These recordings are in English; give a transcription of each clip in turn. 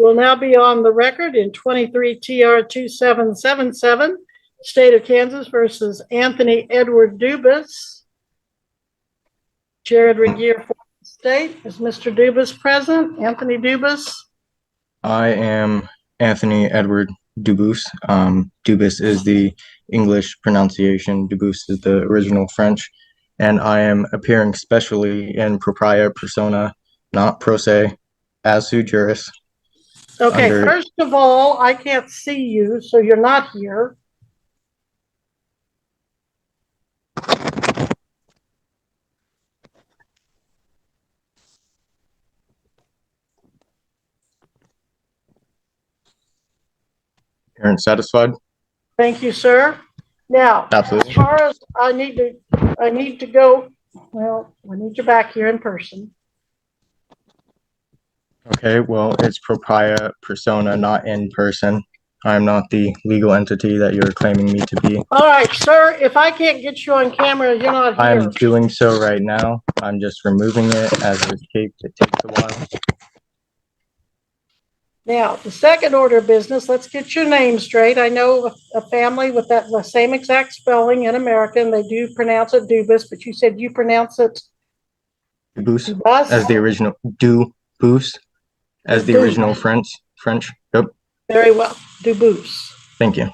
will now be on the record in 23 TR 2777, State of Kansas versus Anthony Edward Dubus. Jared Regier for the state. Is Mr. Dubus present? Anthony Dubus? I am Anthony Edward Dubus. Dubus is the English pronunciation. Dubus is the original French. And I am appearing specially in propria persona, not pro se, as sui juris. Okay, first of all, I can't see you, so you're not here. Parents satisfied? Thank you, sir. Now, absolutely. As far as I need to go, well, I need you back here in person. Okay, well, it's propria persona, not in person. I'm not the legal entity that you're claiming me to be. All right, sir, if I can't get you on camera, you're not here. I'm doing so right now. I'm just removing it as it's taped. It takes a while. Now, the second order of business, let's get your name straight. I know a family with the same exact spelling in America, and they do pronounce it Dubus, but you said you pronounce it Dubus, as the original Dubus, as the original French. Yep. Very well, Dubus. Thank you.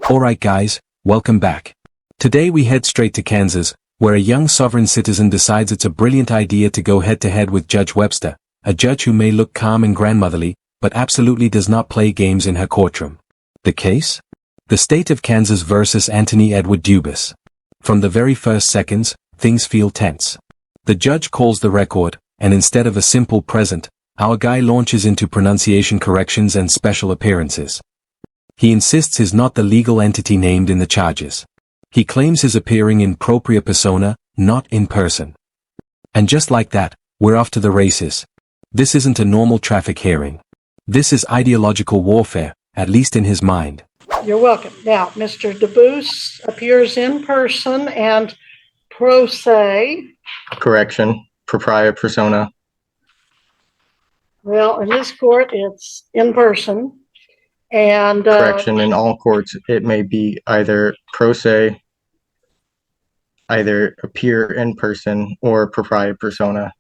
All right, guys, welcome back. Today we head straight to Kansas, where a young sovereign citizen decides it's a brilliant idea to go head-to-head with Judge Webster, a judge who may look calm and grandmotherly, but absolutely does not play games in her courtroom. The case? The state of Kansas versus Anthony Edward Dubus. From the very first seconds, things feel tense. The judge calls the record, and instead of a simple present, our guy launches into pronunciation corrections and special appearances. He insists he's not the legal entity named in the charges. He claims he's appearing in propria persona, not in person. And just like that, we're off to the races. This isn't a normal traffic hearing. This is ideological warfare, at least in his mind. You're welcome. Now, Mr. Dubus appears in person and pro se. Correction, propria persona. Well, in this court, it's in person. And correction, in all courts, it may be either pro se, either appear in person, or propria persona.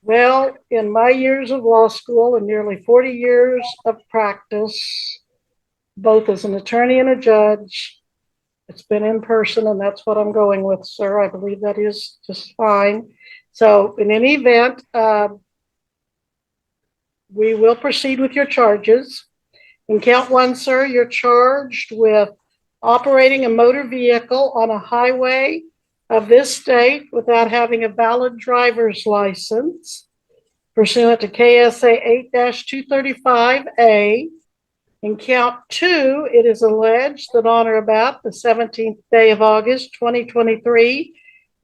Well, in my years of law school and nearly 40 years of practice, both as an attorney and a judge, it's been in person, and that's what I'm going with, sir. I believe that is just fine. So in any event, we will proceed with your charges. In count one, sir, you're charged with operating a motor vehicle on a highway of this state without having a valid driver's license pursuant to KSA 8-235A. In count two, it is alleged that on or about the 17th day of August, 2023,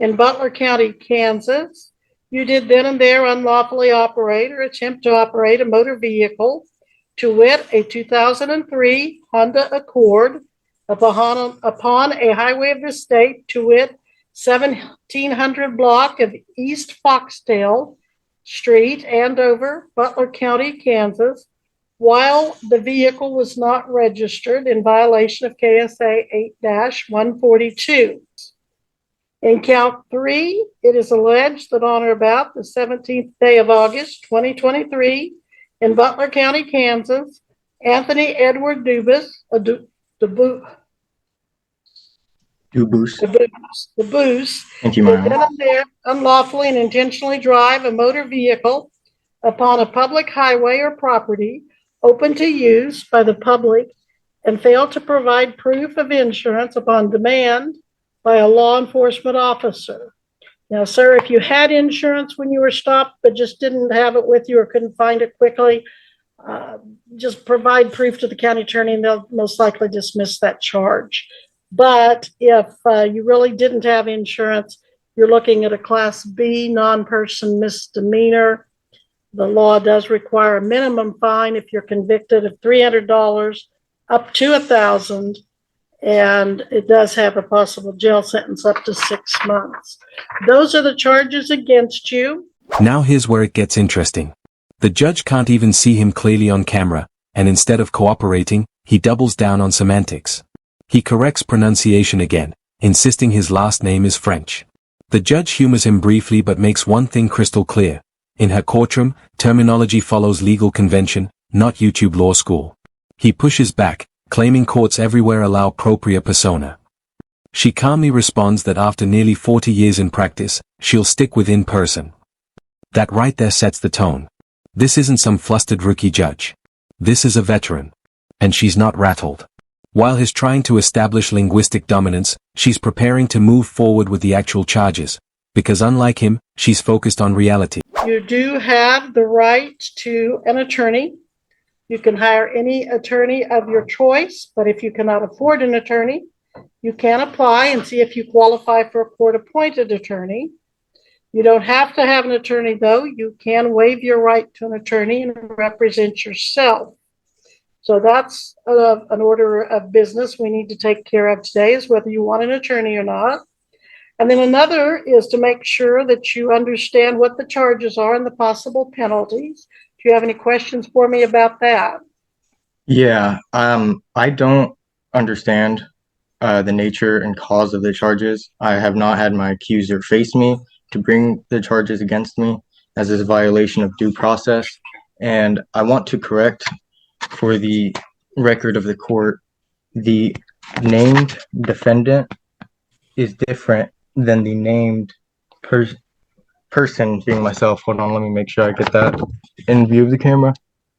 in Butler County, Kansas, you did then and there unlawfully operate or attempt to operate a motor vehicle, to wit, a 2003 Honda Accord, upon a highway of the state, to wit, 1700 block of East Foxtail Street, Andover, Butler County, Kansas, while the vehicle was not registered in violation of KSA 8-142. In count three, it is alleged that on or about the 17th day of August, 2023, in Butler County, Kansas, Anthony Edward Dubus, Thank you, Myron. did there unlawfully and intentionally drive a motor vehicle upon a public highway or property open to use by the public and failed to provide proof of insurance upon demand by a law enforcement officer. Now, sir, if you had insurance when you were stopped but just didn't have it with you or couldn't find it quickly, just provide proof to the county attorney and they'll most likely dismiss that charge. But if you really didn't have insurance, you're looking at a Class B non-person misdemeanor. The law does require a minimum fine if you're convicted of $300 up to $1,000, and it does have a possible jail sentence up to 6 months. Those are the charges against you. Now here's where it gets interesting. The judge can't even see him clearly on camera, and instead of cooperating, he doubles down on semantics. He corrects pronunciation again, insisting his last name is French. The judge humors him briefly but makes one thing crystal clear. In her courtroom, terminology follows legal convention, not YouTube law school. He pushes back, claiming courts everywhere allow propria persona. She calmly responds that after nearly 40 years in practice, she'll stick with in person. That right there sets the tone. This isn't some flustered rookie judge. This is a veteran. And she's not rattled. While he's trying to establish linguistic dominance, she's preparing to move forward with the actual charges. Because unlike him, she's focused on reality. You do have the right to an attorney. You can hire any attorney of your choice, but if you cannot afford an attorney, you can apply and see if you qualify for a court-appointed attorney. You don't have to have an attorney, though. You can waive your right to an attorney and represent yourself. So that's an order of business we need to take care of today, is whether you want an attorney or not. And then another is to make sure that you understand what the charges are and the possible penalties. Do you have any questions for me about that? Yeah, I don't understand the nature and cause of the charges. I have not had my accuser face me to bring the charges against me, as is a violation of due process. And I want to correct, for the record of the court, the named defendant is different than the named person, being myself. Hold on, let me make sure I get that in view of the camera.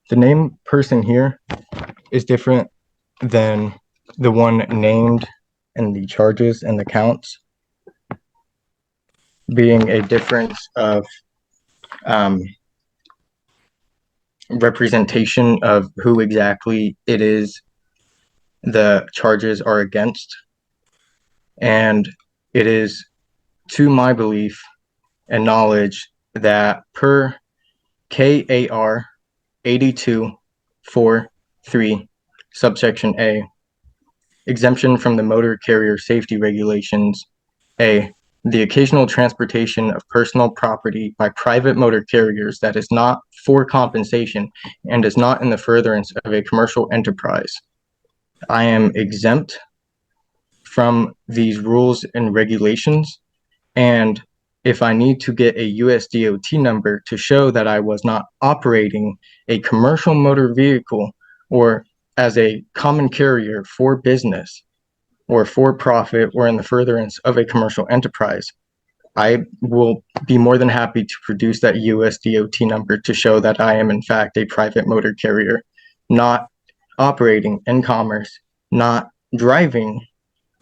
The named person here is different than the one named in the charges and the counts, being a difference of representation of who exactly it is the charges are against. And it is to my belief and knowledge that per KAR 8243 subsection A, exemption from the motor carrier safety regulations, A, the occasional transportation of personal property by private motor carriers that is not for compensation and is not in the furtherance of a commercial enterprise. I am exempt from these rules and regulations, and if I need to get a USDOT number to show that I was not operating a commercial motor vehicle or as a common carrier for business or for profit or in the furtherance of a commercial enterprise, I will be more than happy to produce that USDOT number to show that I am in fact a private motor carrier, not operating in commerce, not driving,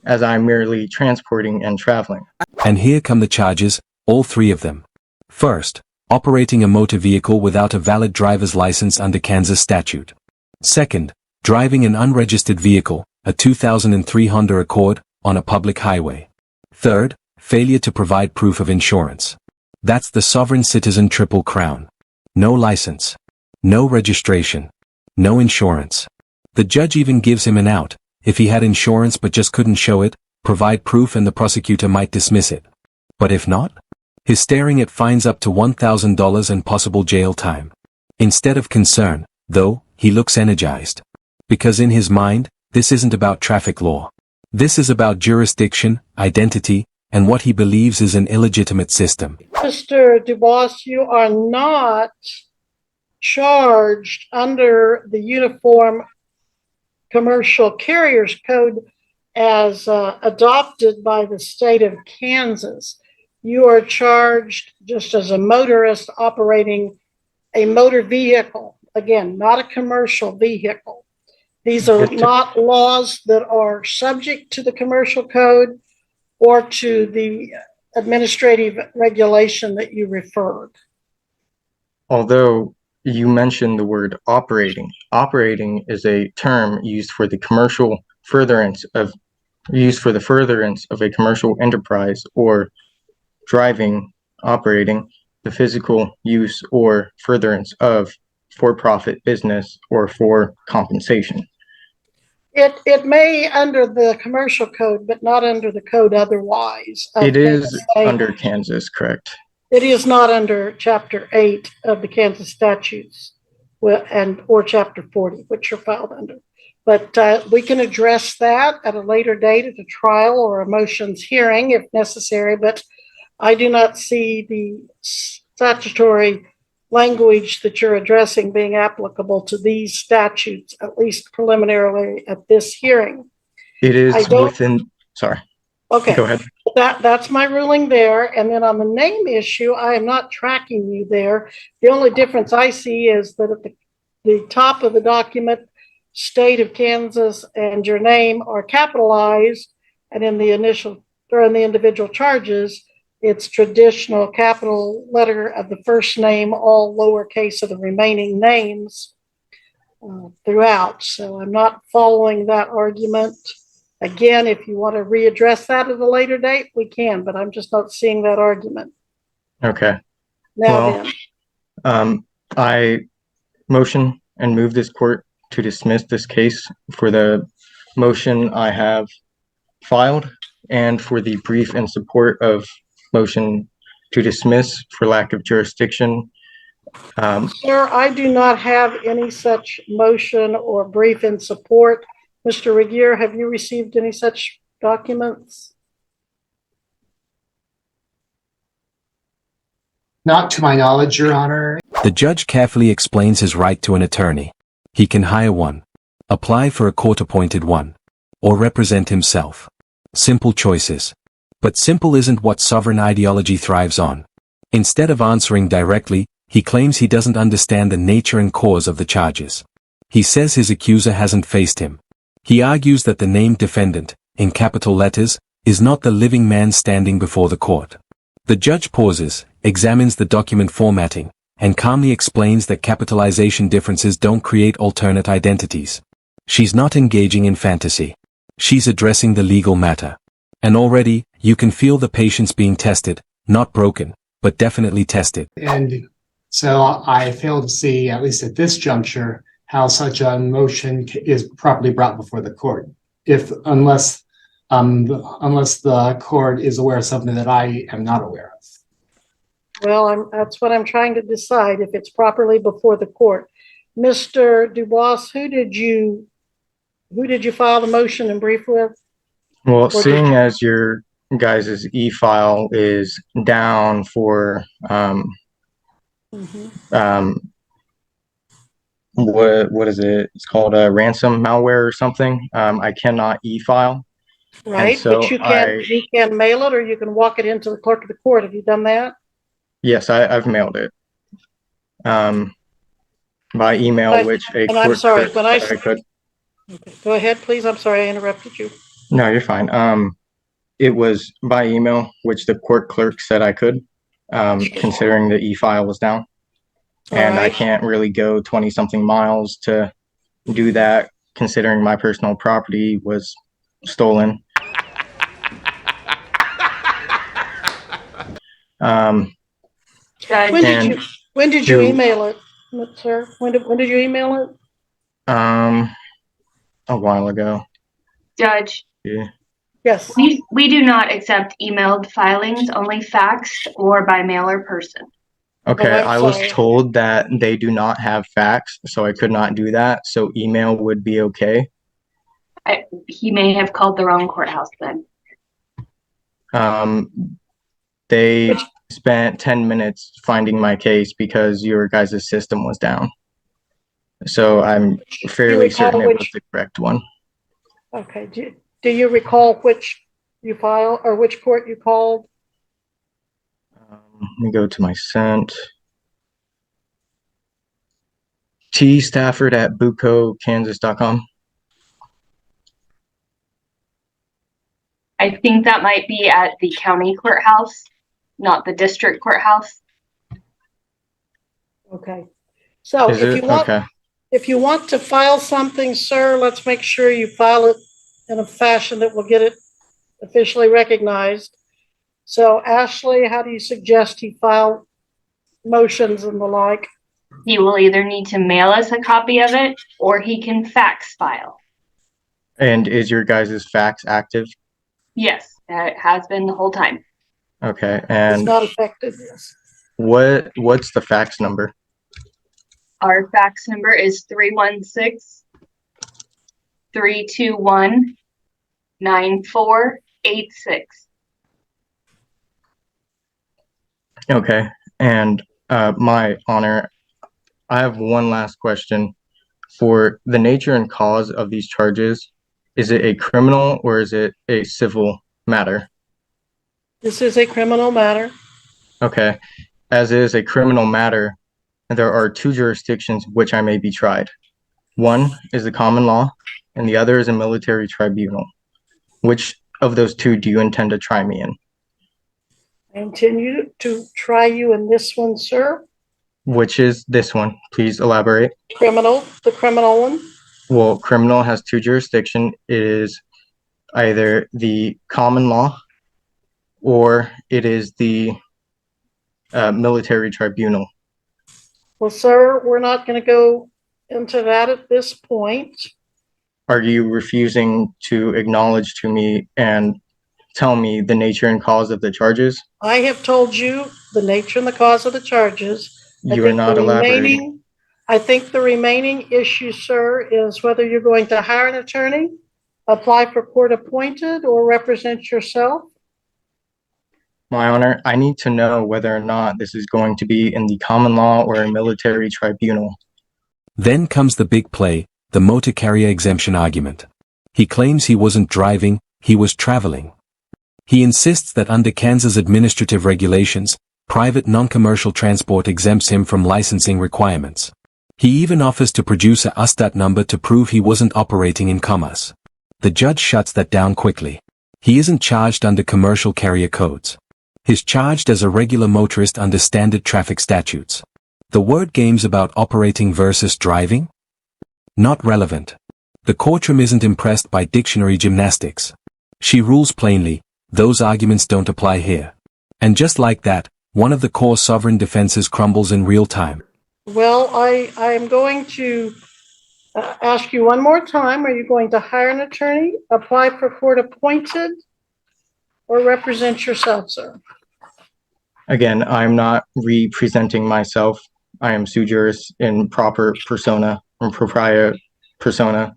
as I'm merely transporting and traveling. And here come the charges, all three of them. First, operating a motor vehicle without a valid driver's license under Kansas statute. Second, driving an unregistered vehicle, a 2003 Honda Accord, on a public highway. Third, failure to provide proof of insurance. That's the sovereign citizen triple crown. No license. No registration. No insurance. The judge even gives him an out. If he had insurance but just couldn't show it, provide proof and the prosecutor might dismiss it. But if not? He's staring at fines up to $1,000 and possible jail time. Instead of concern, though, he looks energized. Because in his mind, this isn't about traffic law. This is about jurisdiction, identity, and what he believes is an illegitimate system. Mr. DuBois, you are not charged under the Uniform Commercial Carriers Code as adopted by the state of Kansas. You are charged just as a motorist operating a motor vehicle. Again, not a commercial vehicle. These are not laws that are subject to the commercial code or to the administrative regulation that you referred. Although you mentioned the word operating. Operating is a term used for the furtherance of a commercial enterprise, or driving, operating, the physical use or furtherance of for-profit business or for compensation. It may under the commercial code, but not under the code otherwise. It is under Kansas, correct? It is not under Chapter 8 of the Kansas statutes or Chapter 40, which you're filed under. But we can address that at a later date at a trial or a motions hearing if necessary. But I do not see the statutory language that you're addressing being applicable to these statutes, at least preliminarily at this hearing. It is I don't- within, sorry, Okay. go ahead. That's my ruling there. And then on the name issue, I am not tracking you there. The only difference I see is that at the top of the document, state of Kansas and your name are capitalized, and in the initial or in the individual charges, it's traditional capital letter of the first name, all lowercase of the remaining names throughout. So I'm not following that argument. Again, if you want to readdress that at a later date, we can, but I'm just not seeing that argument. Okay. Now Well, I motion and move this court to dismiss this case for the motion I have filed and for the brief in support of motion to dismiss for lack of jurisdiction. Sir, I do not have any such motion or brief in support. Mr. Regier, have you received any such documents? Not to my knowledge, Your Honor. The judge carefully explains his right to an attorney. He can hire one, apply for a court-appointed one, or represent himself. Simple choices. But simple isn't what sovereign ideology thrives on. Instead of answering directly, he claims he doesn't understand the nature and cause of the charges. He says his accuser hasn't faced him. He argues that the name defendant, in capital letters, is not the living man standing before the court. The judge pauses, examines the document formatting, and calmly explains that capitalization differences don't create alternate identities. She's not engaging in fantasy. She's addressing the legal matter. And already, you can feel the patience being tested, not broken, but definitely tested. And so I fail to see, at least at this juncture, how such a motion is properly brought before the court, unless the court is aware of something that I am not aware of. Well, that's what I'm trying to decide, if it's properly before the court. Mr. Dubois, who did you file the motion and brief with? Well, seeing as your guys' e-file is down for what is it? It's called a ransom malware or something. I cannot e-file. Right, so but you can mail it or you can walk it into the clerk of the court. Have you done that? Yes, I've mailed it. By email, which a and I'm court sorry, clerk when I said I could. Okay, go ahead, please. I'm sorry I interrupted you. No, you're fine. It was by email, which the court clerk said I could, considering the e-file was down. And I can't really go 20-something miles to do that, considering my personal property was stolen. When did you email it, sir? When did you email it? A while ago. Judge, Yeah. Yes. we do not accept emailed filings, only faxed or by mail or person. Okay, Oh, I'm I was sorry. told that they do not have fax, so I could not do that. So email would be okay. He may have called the wrong courthouse then. They spent 10 minutes finding my case because your guys' system was down. So I'm fairly certain it was the correct one. Okay. Do you recall which you filed or which court you called? Let me go to my sent. T Stafford at bucokansas.com. I think that might be at the county courthouse, not the district courthouse. Okay. So Okay. if you want to file something, sir, let's make sure you file it in a fashion that will get it officially recognized. So Ashley, how do you suggest he file motions and the like? He will either need to mail us a copy of it or he can fax file. And is your guys' fax active? Yes, it has been the whole time. Okay, It's and not affected, yes. What's the fax number? Our fax number is 316-321-9486. Okay. And my honor, I have one last question. For the nature and cause of these charges, is it a criminal or is it a civil matter? This is a criminal matter. Okay. As is a criminal matter, there are two jurisdictions which I may be tried. One is the common law, and the other is a military tribunal. Which of those two do you intend to try me in? I intend to try you in this one, sir. Which is this one? Please elaborate. The criminal one. Well, criminal has two jurisdictions. It is either the common law or it is the military tribunal. Well, sir, we're not going to go into that at this point. Are you refusing to acknowledge to me and tell me the nature and cause of the charges? I have told you the nature and the cause of the charges. You are not elaborating. I think the remaining issue, sir, is whether you're going to hire an attorney, apply for court appointed, or represent yourself. My honor, I need to know whether or not this is going to be in the common law or a military tribunal. Then comes the big play, the motor carrier exemption argument. He claims he wasn't driving, he was traveling. He insists that under Kansas administrative regulations, private non-commercial transport exempts him from licensing requirements. He even offers to produce a USDAT number to prove he wasn't operating in commerce. The judge shuts that down quickly. He isn't charged under commercial carrier codes. He's charged as a regular motorist under standard traffic statutes. The word games about operating versus driving? Not relevant. The courtroom isn't impressed by dictionary gymnastics. She rules plainly, those arguments don't apply here. And just like that, one of the core sovereign defenses crumbles in real time. Well, I am going to ask you one more time. Are you going to hire an attorney, apply for court appointed, or represent yourself, sir? Again, I'm not representing myself. I am sui juris in proper persona and propria persona.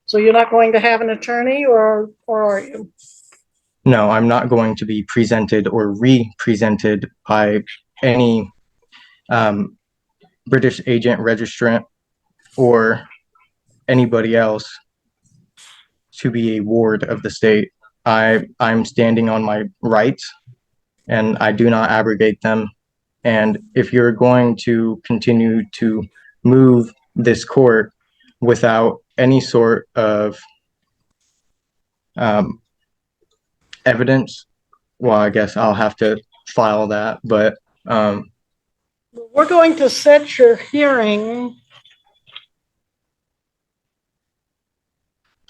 So you're not going to have an attorney, or are you? No, I'm not going to be presented or represented by any British agent, registrant, or anybody else to be a ward of the state. I'm standing on my rights and I do not abrogate them. And if you're going to continue to move this court without any sort of evidence, well, I guess I'll have to file that. But We're going to set your hearing.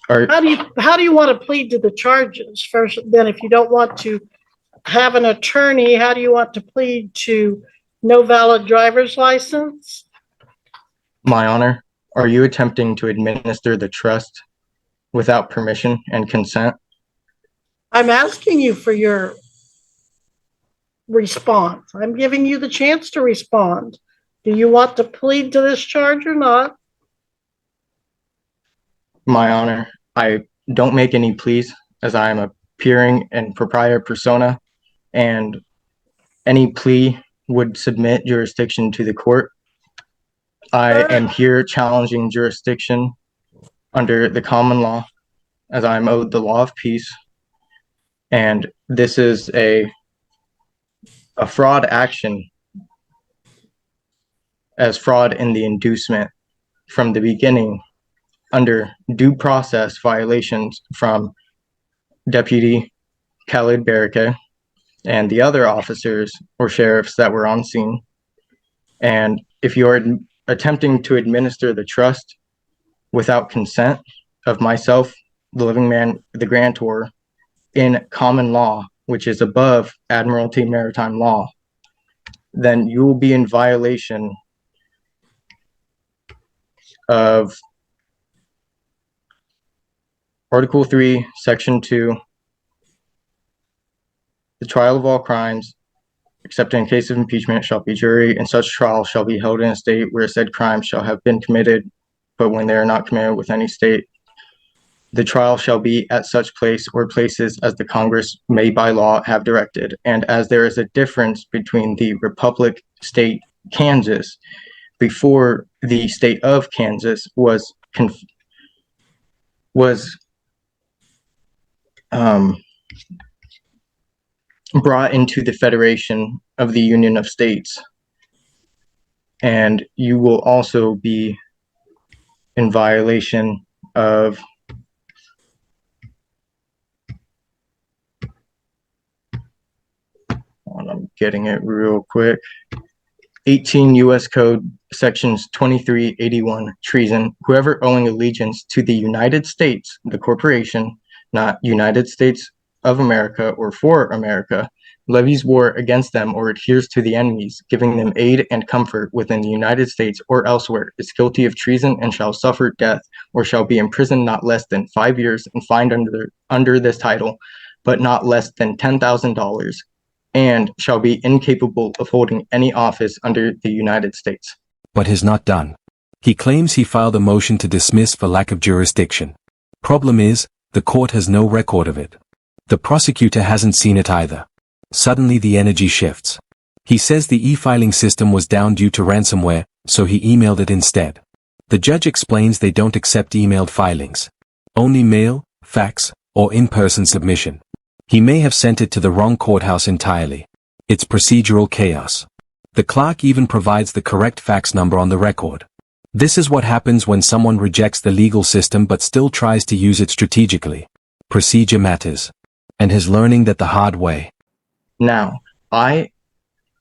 How do you want to plead to the charges first? Then, if you don't want to have an attorney, how do you want to plead to no valid driver's license? My honor, are you attempting to administer the trust without permission and consent? I'm asking you for your response. I'm giving you the chance to respond. Do you want to plead to this charge or not? My honor, I don't make any pleas as I am appearing in propria persona, and any plea would submit jurisdiction to the court. I am here challenging jurisdiction under the common law as I am owed the law of peace. And this is a fraud action as fraud in the inducement from the beginning under due process violations from Deputy Khalid Barake and the other officers or sheriffs that were on scene. And if you're attempting to administer the trust without consent of myself, the living man, the grantor, in common law, which is above Admiralty Maritime law, then you will be in violation of Article 3, Section 2, the trial of all crimes, except in case of impeachment, shall be jury, and such trial shall be held in a state where said crime shall have been committed, but when they are not committed with any state, the trial shall be at such place or places as the Congress may by law have directed. And as there is a difference between the Republic State Kansas before the state of Kansas was brought into the Federation of the Union of States. And you will also be in violation of I'm getting it real quick. 18 U.S. Code sections 2381, treason. Whoever owing allegiance to the United States, the corporation, not United States of America or for America, levies war against them or adheres to the enemies, giving them aid and comfort within the United States or elsewhere, is guilty of treason and shall suffer death or shall be imprisoned not less than 5 years and fined under this title, but not less than $10,000, and shall be incapable of holding any office under the United States. But is not done. He claims he filed a motion to dismiss for lack of jurisdiction. Problem is, the court has no record of it. The prosecutor hasn't seen it either. Suddenly the energy shifts. He says the e-filing system was down due to ransomware, so he emailed it instead. The judge explains they don't accept emailed filings. Only mail, fax, or in-person submission. He may have sent it to the wrong courthouse entirely. It's procedural chaos. The clerk even provides the correct fax number on the record. This is what happens when someone rejects the legal system but still tries to use it strategically. Procedure matters. And his learning that the hard way. Now, I,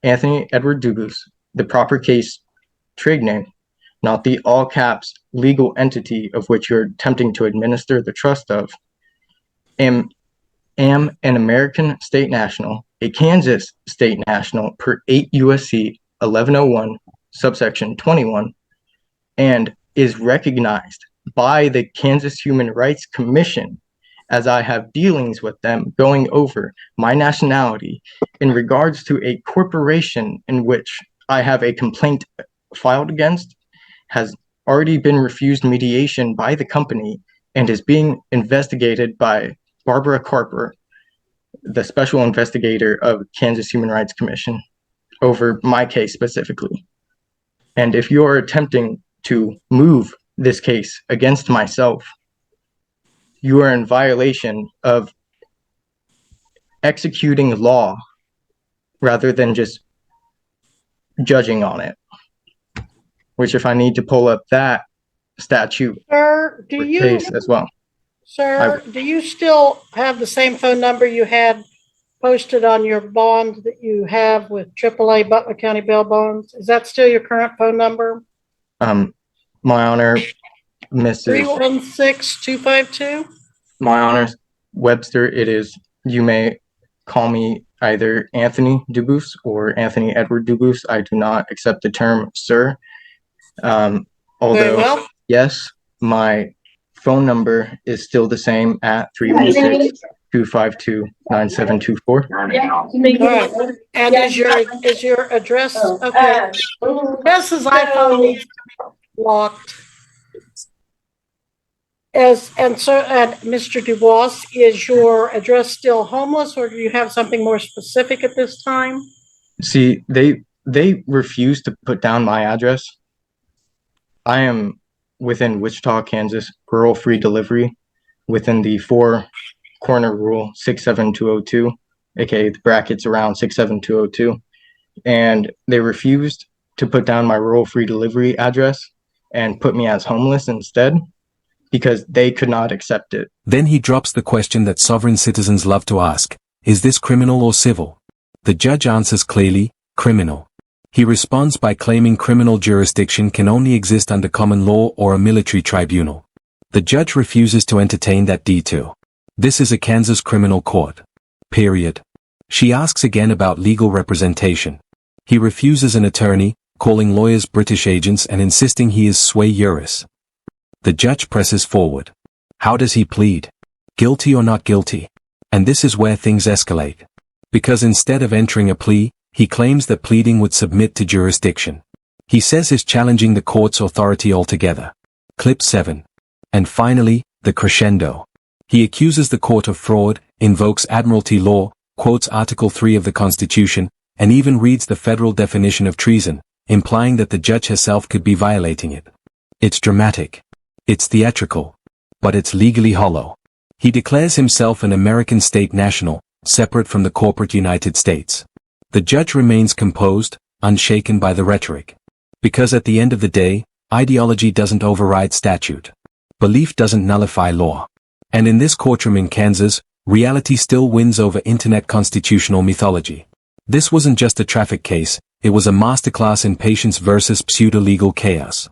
Anthony Edward Dubus, the proper case trade name, not the all caps legal entity of which you're attempting to administer the trust of, am an American state national, a Kansas state national per 8 USC 1101, subsection 21, and is recognized by the Kansas Human Rights Commission as I have dealings with them going over my nationality in regards to a corporation in which I have a complaint filed against, has already been refused mediation by the company, and is being investigated by Barbara Carper, the special investigator of Kansas Human Rights Commission, over my case specifically. And if you are attempting to move this case against myself, you are in violation of executing law rather than just judging on it. Which, if I need to pull up that statute Sir, do you, case as well. sir, do you still have the same phone number you had posted on your bond that you have with AAA Butler County Bail Bonds? Is that still your current phone number? My Honor, Mrs. 316-252? My Honor, Webster, it is, you may call me either Anthony Dubus or Anthony Edward Dubus. I do not accept the term sir. Very Although, well. yes, my phone number is still the same at 316-252-9724. All right. And is your address, okay. Mrs. iPhone needs to be locked. And Mr. Dubois, is your address still homeless, or do you have something more specific at this time? See, they refuse to put down my address. I am within Wichita, Kansas, rural free delivery, within the 4-corner rule 67202, aka the brackets around 67202, and they refused to put down my rural free delivery address and put me as homeless instead, because they could not accept it. Then he drops the question that sovereign citizens love to ask: is this criminal or civil? The judge answers clearly, criminal. He responds by claiming criminal jurisdiction can only exist under common law or a military tribunal. The judge refuses to entertain that detail. This is a Kansas criminal court. Period. She asks again about legal representation. He refuses an attorney, calling lawyers British agents and insisting he is sui juris. The judge presses forward. How does he plead? Guilty or not guilty? And this is where things escalate. Because instead of entering a plea, He claims that pleading would submit to jurisdiction. He says he's challenging the court's authority altogether. Clip 7. And finally, the crescendo. He accuses the court of fraud, invokes admiralty law, quotes Article 3 of the Constitution, and even reads the federal definition of treason, implying that the judge herself could be violating it. It's dramatic. It's theatrical. But it's legally hollow. He declares himself an American state national, separate from the corporate United States. The judge remains composed, unshaken by the rhetoric. Because at the end of the day, ideology doesn't override statute. Belief doesn't nullify law. And in this courtroom in Kansas, reality still wins over internet constitutional mythology. This wasn't just a traffic case, it was a masterclass in patience versus pseudo-legal chaos.